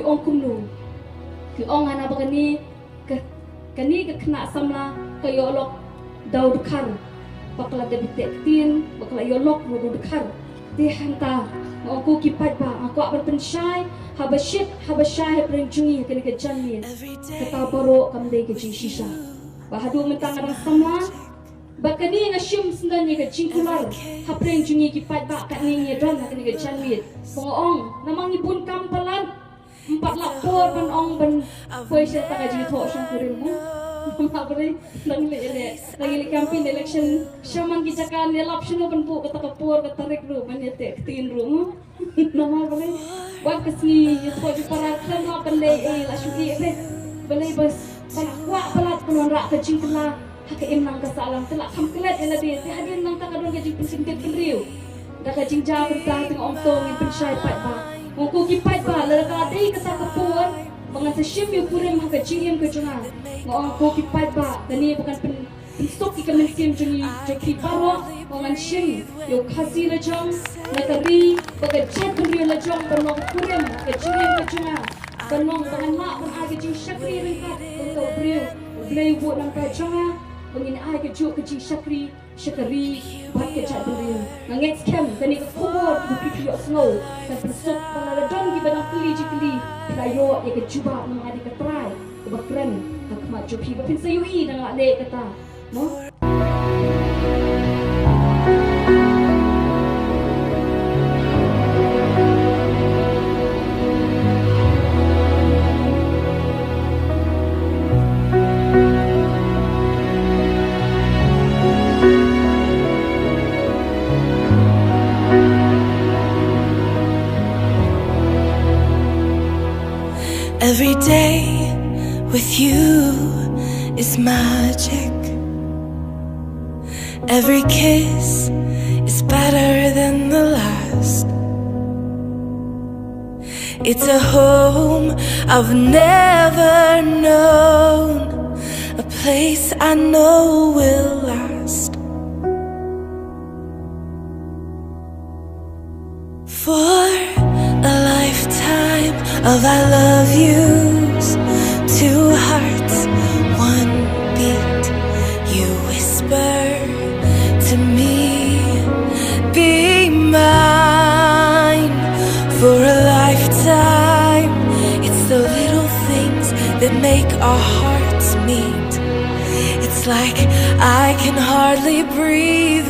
ong kumno ki ong ana bagani kani ke kena samla ke yolok daud khar bakla de bitek tin bakla yolok daud khar de hanta aku ki pat ba aku akan pensyai habashai prenjungi kani ke janmin kata parralok kamdai ke jing shisha bahadu mentang ada sama bakani ngashim sendanya ke jing kular prenjungi ki pat ba kat ni don kani ke janmin pongong namang ibun kampalan 4 lapor ban ong ban foi serta gaji tho sang kurimu mabri nang le lagi campaign election shaman ki jakan ne option ban bu kata kapur kata tarik ru ban yete tin ru nama bale wat kasni tho ji para klan ma ban le la shugi be bale bas ban wa palat pun ra ka jing kala hak em nang ka salam tela kham klet ela de ti hadin nang ta ka don gaji pensin ke riu da ka jing ja berta teng ong tong in pensyai pat ba Mungkin kipat ba lalaka day kata kapur mga sa shim yung purim haka jingim ka junga ngong ko kipat ba kani bukan pensok ika mensim jungi joki parralok mga shim yung kasi la jong nakari baga chat kuri la jong parralok purim haka jingim ka junga kanong bangan mak bang aga jing syakri ringkat untuk beriu beliau buat nang ka junga bangin aga juk ka jing syakri buat ke chat beriu nangit scam kani ka kubur buki yok sngew dan pensok don ki banang keli jikli prayo ya ke cuba mengadi ke try kebakran tak mak jopi bapin sayui nang ale kata no Every day with you is magic. Every kiss is better than the last. It's a home I've never known, a place I know will last. For a lifetime of I love yous, 2 hearts, 1 beat. You whisper to me, be mine. For a lifetime, it's the little things that make our hearts meet. It's like I can hardly breathe